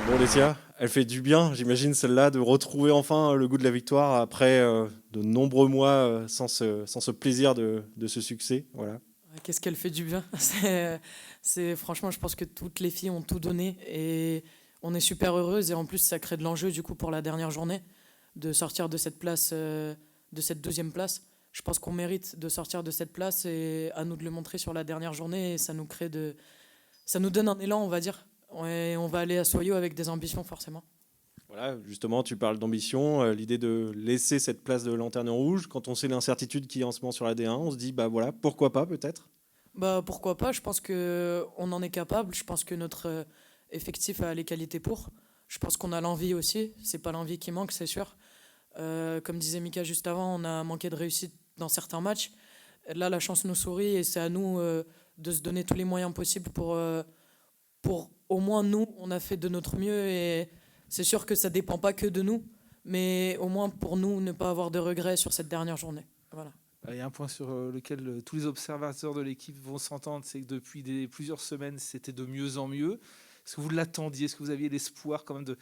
Bon, Laetitia, elle fait du bien, j'imagine, celle-là, de retrouver enfin le goût de la victoire après de nombreux mois sans ce plaisir de ce succès. Voilà. Qu'est-ce qu'elle fait du bien. Franchement, je pense que toutes les filles ont tout donné et on est super heureuses et en plus ça crée de l'enjeu du coup pour la dernière journée de sortir de cette place, de cette deuxième place. Je pense qu'on mérite de sortir de cette place et à nous de le montrer sur la dernière journée et ça nous donne un élan, on va dire. Et on va aller à Soyo avec des ambitions forcément. Voilà, justement, tu parles d'ambition, l'idée de laisser cette place de lanterne rouge. Quand on sait l'incertitude qui est en ce moment sur la D1, on se dit, bah voilà, pourquoi pas peut-être. Bah pourquoi pas, je pense que on en est capable, je pense que notre effectif a les qualités pour. Je pense qu'on a l'envie aussi, c'est pas l'envie qui manque, c'est sûr. Comme disait Mika juste avant, on a manqué de réussite dans certains matchs. Là, la chance nous sourit et c'est à nous de se donner tous les moyens possibles pour au moins nous, on a fait de notre mieux et c'est sûr que ça dépend pas que de nous, mais au moins pour nous, ne pas avoir de regrets sur cette dernière journée. Voilà. Il y a un point sur lequel tous les observateurs de l'équipe vont s'entendre, c'est que depuis plusieurs semaines, c'était de mieux en mieux. Est-ce que vous l'attendiez? Est-ce que vous aviez l'espoir quand même de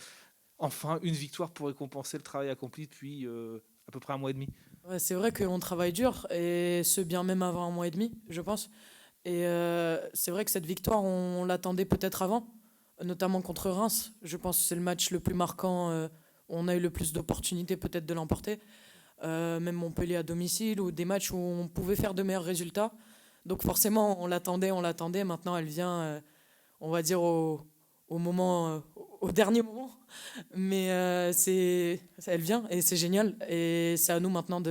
enfin une victoire pour récompenser le travail accompli depuis à peu près un mois et demi? Ouais, c'est vrai qu'on travaille dur et ce bien même avant un mois et demi, je pense. Et c'est vrai que cette victoire, on l'attendait peut-être avant, notamment contre Reims. Je pense que c'est le match le plus marquant. Où on a eu le plus d'opportunités peut-être de l'emporter. Même Montpellier à domicile ou des matchs où on pouvait faire de meilleurs résultats. Donc forcément, on l'attendait, on l'attendait. Maintenant, elle vient, on va dire, au moment, au dernier moment. Mais elle vient et c'est génial. Et c'est à nous maintenant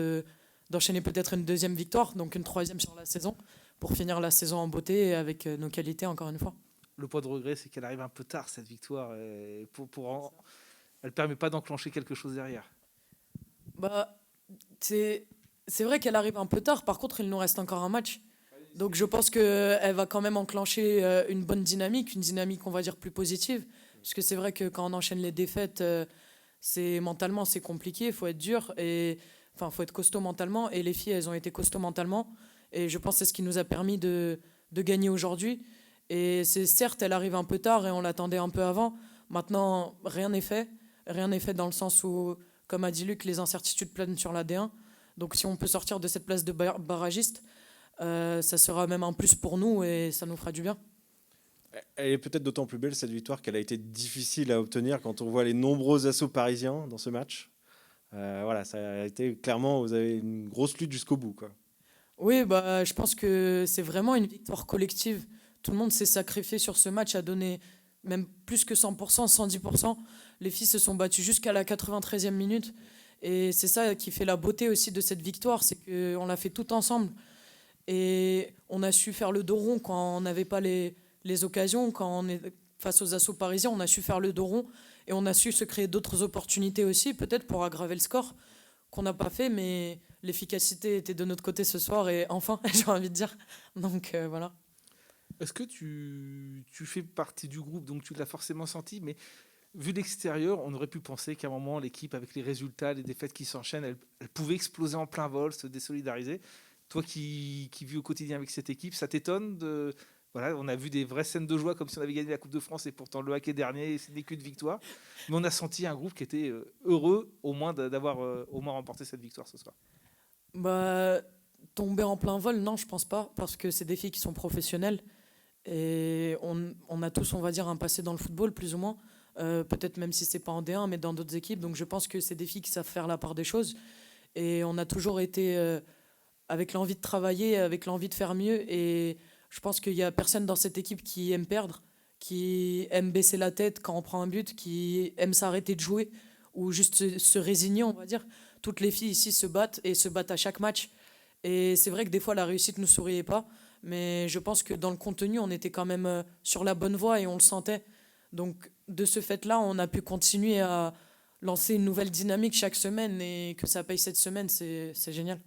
d'enchaîner peut-être une deuxième victoire, donc une troisième sur la saison, pour finir la saison en beauté et avec nos qualités encore une fois. Le point de regret, c'est qu'elle arrive un peu tard, cette victoire. Elle ne permet pas d'enclencher quelque chose derrière. Bah, c'est, c'est vrai qu'elle arrive un peu tard, par contre, il nous reste encore un match. Donc je pense qu'elle va quand même enclencher une bonne dynamique, une dynamique on va dire plus positive. Parce que c'est vrai que quand on enchaîne les défaites, mentalement c'est compliqué, il faut être dur et enfin faut être costaud mentalement. Et les filles elles ont été costauds mentalement. Et je pense que c'est ce qui nous a permis de gagner aujourd'hui. Et c'est certes elle arrive un peu tard et on l'attendait un peu avant. Maintenant rien n'est fait. Rien n'est fait dans le sens où, comme a dit Luc, les incertitudes planent sur la D1. Donc si on peut sortir de cette place de barragiste, ça sera même un plus pour nous et ça nous fera du bien. Elle est peut-être d'autant plus belle cette victoire qu'elle a été difficile à obtenir quand on voit les nombreux assauts parisiens dans ce match. Voilà, ça a été clairement, vous avez une grosse lutte jusqu'au bout, quoi. Oui, bah, je pense que c'est vraiment une victoire collective. Tout le monde s'est sacrifié sur ce match, a donné même plus que 100%, 110%. Les filles se sont battues jusqu'à la 93e minute. Et c'est ça qui fait la beauté aussi de cette victoire, c'est qu'on l'a fait tout ensemble. Et on a su faire le dos rond quand on n'avait pas les occasions, quand on est face aux assauts parisiens, on a su faire le dos rond et on a su se créer d'autres opportunités aussi, peut-être pour aggraver le score, qu'on n'a pas fait, mais l'efficacité était de notre côté ce soir et enfin, j'ai envie de dire. Donc voilà. Est-ce que tu fais partie du groupe, donc tu l'as forcément senti, mais vu de l'extérieur, on aurait pu penser qu'à un moment, l'équipe, avec les résultats, les défaites qui s'enchaînent, elle pouvait exploser en plein vol, se désolidariser. Toi qui vis au quotidien avec cette équipe, ça t'étonne de... Voilà, on a vu des vraies scènes de joie comme si on avait gagné la Coupe de France et pourtant le hack est dernier et ce n'est qu'une victoire. Mais on a senti un groupe qui était heureux au moins d'avoir au moins remporté cette victoire ce soir. Bah, tomber en plein vol, non, je pense pas, parce que c'est des filles qui sont professionnelles et on a tous, on va dire, un passé dans le football, plus ou moins. Peut-être même si c'est pas en D1, mais dans d'autres équipes. Donc je pense que c'est des filles qui savent faire la part des choses. Et on a toujours été avec l'envie de travailler, avec l'envie de faire mieux. Et je pense qu'il y a personne dans cette équipe qui aime perdre, qui aime baisser la tête quand on prend un but, qui aime s'arrêter de jouer ou juste se résigner, on va dire. Toutes les filles ici se battent et se battent à chaque match. Et c'est vrai que des fois la réussite ne nous souriait pas, mais je pense que dans le contenu, on était quand même sur la bonne voie et on le sentait. Donc de ce fait-là, on a pu continuer à lancer une nouvelle dynamique chaque semaine et que ça paye cette semaine, c'est génial.